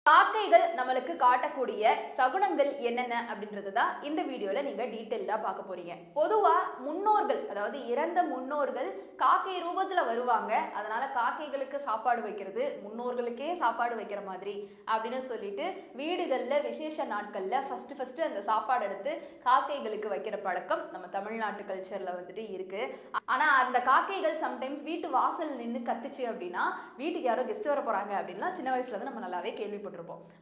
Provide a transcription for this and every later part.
காக்கைகள் நம்மளுக்கு காட்டக்கூடிய சகுனங்கள் என்னென்ன அப்படின்றது தான் இந்த வீடியோல நீங்க டீட்டெயிலா பார்க்க போறீங்க. பொதுவா முன்னோர்கள், அதாவது இறந்த முன்னோர்கள் காக்கை ரூபத்துல வருவாங்க. அதனால காக்கைகளுக்கு சாப்பாடு வைக்கிறது முன்னோர்களுக்கே சாப்பாடு வைக்கிற மாதிரி அப்படின்னு சொல்லிட்டு வீடுகள்ல விசேஷ நாட்கள்ல ஃபர்ஸ்ட் அந்த சாப்பாடு எடுத்து காக்கைகளுக்கு வைக்கிற பழக்கம் நம்ம தமிழ்நாட்டு கல்ச்சர்ல வந்துட்டு இருக்கு. ஆனா அந்த காக்கைகள் சம்டைம்ஸ் வீட்டு வாசல் நின்று கத்துச்சு அப்படின்னா வீட்டுக்கு யாரோ கெஸ்ட் வர போறாங்க அப்படின்னா சின்ன வயசுல இருந்து நம்ம நல்லாவே கேள்விப்பட்டிருப்போம்.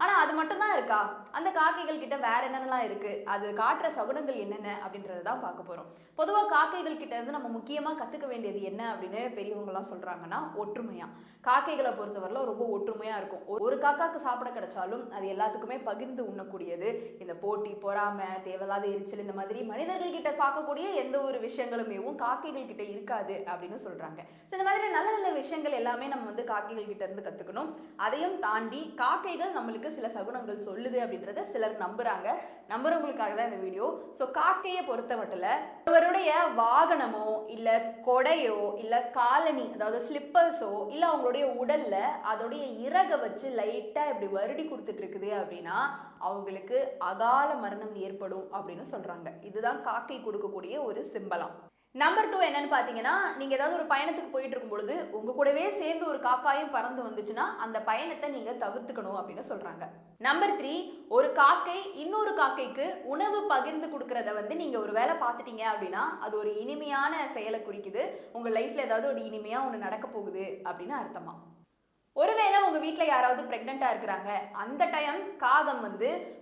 ஆனா அது மட்டும் தான் இருக்கா? அந்த காக்கைகள் கிட்ட வேற என்னென்னலாம் இருக்கு, அது காட்டுற சகுனங்கள் என்னென்ன அப்படின்றதான் பார்க்க போறோம். பொதுவா காக்கைகள் கிட்ட இருந்து நம்ம முக்கியமா கத்துக்க வேண்டியது என்ன அப்படின்னு பெரியவங்க எல்லாம் சொல்றாங்கன்னா ஒற்றுமையா. காக்கைகளை பொறுத்தவரையில ரொம்ப ஒற்றுமையா இருக்கும். ஒரு காக்காக்கு சாப்பிட கிடைச்சாலும் அது எல்லாத்துக்குமே பகிர்ந்து உண்ணக்கூடியது. இந்த போட்டி, பொறாமை, தேவையில்லாத எரிச்சல், இந்த மாதிரி மனிதர்கள் கிட்ட பார்க்கக்கூடிய எந்த ஒரு விஷயங்களுமேவும் காக்கைகள் கிட்ட இருக்காது அப்படின்னு சொல்றாங்க. இந்த மாதிரி நல்ல நல்ல விஷயங்கள் எல்லாமே நம்ம காக்கைகள் கிட்ட இருந்து கத்துக்கணும். அதையும் தாண்டி காக்கைகள் நம்மளுக்கு சில சகுனங்கள் சொல்லுது அப்படின்றத சிலர் நம்புறாங்க. நம்புறவங்களுக்காக தான் இந்த வீடியோ. ஸோ காக்கையை பொறுத்த மட்டும் ஒருவருடைய வாகனமோ இல்ல கொடையோ இல்ல காலனி, அதாவது ஸ்லிப்பர்ஸோ இல்ல அவங்களுடைய உடல்ல அதோடைய இறக வச்சு லைட்டா இப்படி வருடி கொடுத்துட்டு இருக்குது அப்படின்னா அவங்களுக்கு அகால மரணம் ஏற்படும் அப்படின்னு சொல்றாங்க. இதுதான் காக்கை கொடுக்கக்கூடிய ஒரு சிம்பலம். நம்பர் 2 என்னன்னு பாத்தீங்கன்னா, நீங்க ஏதாவது ஒரு பயணத்துக்கு போயிட்டு இருக்கும் பொழுது உங்க கூடவே சேர்ந்து ஒரு காக்காயும் பறந்து வந்துச்சுன்னா அந்த பயணத்தை நீங்க தவிர்த்துக்கணும் அப்படின்னு சொல்றாங்க. நம்பர் 3, ஒரு காக்கை இன்னொரு காக்கைக்கு உணவு பகிர்ந்து கொடுக்கறத நீங்க ஒரு வேலை பார்த்துட்டீங்க அப்படின்னா அது ஒரு இனிமையான செயலை குறிக்குது. உங்க லைஃப்ல ஏதாவது ஒரு இனிமையா ஒண்ணு நடக்க போகுது அப்படின்னு அர்த்தமா. ஒருவேளை உங்க வீட்டுல யாராவது பிரெக்னெண்டா இருக்கிறாங்க, அந்த டைம் காகம்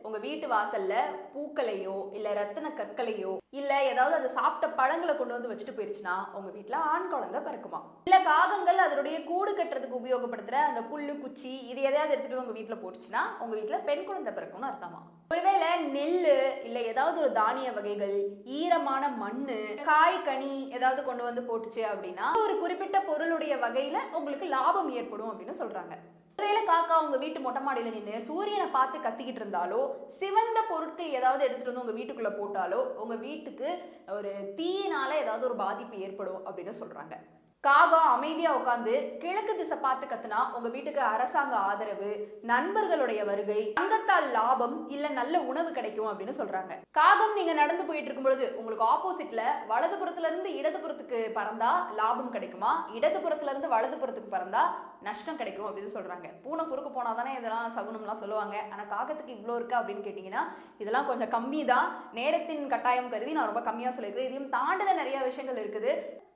உங்க வீட்டு வாசல்ல பூக்களையோ இல்ல ரத்தின கற்களையோ இல்ல ஏதாவது அது சாப்பிட்ட பழங்களை கொண்டு வச்சுட்டு போயிருச்சுன்னா உங்க வீட்டுல ஆண் குழந்தை பிறக்குமா. இல்ல காகங்கள் அதனுடைய கூடு கட்டுறதுக்கு உபயோகப்படுத்துற அந்த புல்லு, குச்சி இது எதையாவது எடுத்துட்டு உங்க வீட்டுல போட்டுச்சுன்னா உங்க வீட்டுல பெண் குழந்தை பிறக்கும்னு அர்த்தமா. ஒருவேளை நெல்லு இல்ல ஏதாவது ஒரு தானிய வகைகள், ஈரமான மண்ணு, காய், கனி ஏதாவது கொண்டு போட்டுச்சு அப்படின்னா ஒரு குறிப்பிட்ட பொருளுடைய வகையில உங்களுக்கு லாபம் ஏற்படும் அப்படின்னு சொல்றாங்க. ஒருவேளை காக்கா உங்க வீட்டு மொட்டை மாடியில நின்று சூரியனை பார்த்து கத்திக்கிட்டு இருந்தாலோ சிவந்த பொருட்கள் ஏதாவது எடுத்துட்டு உங்க வீட்டுக்குள்ள போட்டாலோ உங்க வீட்டுக்கு ஒரு தீயினால ஏதாவது ஒரு பாதிப்பு ஏற்படும் அப்படின்னு சொல்றாங்க. காகம் அமைதியா உட்காந்து கிழக்கு திசை பார்த்து கத்துனா உங்க வீட்டுக்கு அரசாங்க ஆதரவு, நண்பர்களுடைய வருகை, தங்கத்தால் லாபம் இல்ல நல்ல உணவு கிடைக்கும் அப்படின்னு சொல்றாங்க. காகம் நீங்க நடந்து போயிட்டு இருக்கும் பொழுது உங்களுக்கு ஆப்போசிட்ல வலது புறத்துல இருந்து இடது புறத்துக்கு பறந்தா லாபம் கிடைக்குமா, இடது புறத்துல இருந்து வலது புறத்துக்கு பறந்தா நஷ்டம் கிடைக்கும் அப்படின்னு சொல்றாங்க. பூனை குறுக்கு போனாதானே இதெல்லாம் சகுனம்லாம் சொல்லுவாங்க. ஆனா காகத்துக்கு இவ்வளோ இருக்கா அப்படின்னு கேட்டீங்கன்னா இதெல்லாம் கொஞ்சம் கம்மி தான். நேரத்தின் கட்டாயம் கருதி நான் ரொம்ப கம்மியா சொல்லியிருக்கிறேன். இதையும் தாண்டின நிறைய விஷயங்கள் இருக்குது.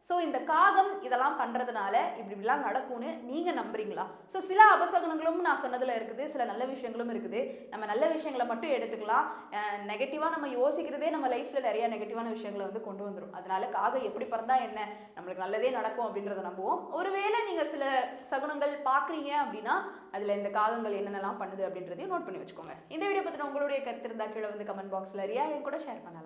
ஸோ இந்த காகம் இதெல்லாம் பண்றதுனால இப்படிலாம் நடக்கும்னு நீங்க நம்புறீங்களா? ஸோ சில அபசகுனங்களும் நான் சொன்னதுல இருக்குது, சில நல்ல விஷயங்களும் இருக்குது. நம்ம நல்ல விஷயங்களை மட்டும் எடுத்துக்கலாம். நெகட்டிவா நம்ம யோசிக்கிறதே நம்ம லைஃப்ல நிறைய நெகட்டிவான விஷயங்களை கொண்டு வந்துடும். அதனால காகம் எப்படி பிறந்தா என்ன, நம்மளுக்கு நல்லதே நடக்கும் அப்படின்றத நம்புவோம். ஒருவேளை நீங்க சில சகுனங்கள் பாக்குறீங்க அப்படின்னா அதுல இந்த காகங்கள் என்னென்னலாம் பண்ணுது அப்படின்றதையும் நோட் பண்ணி வச்சுக்கோங்க. இந்த வீடியோ பத்தின உங்களுடைய கருத்து இருந்தா கீழே கமெண்ட் பாக்ஸ்ல என் கூட ஷேர் பண்ணலாம்.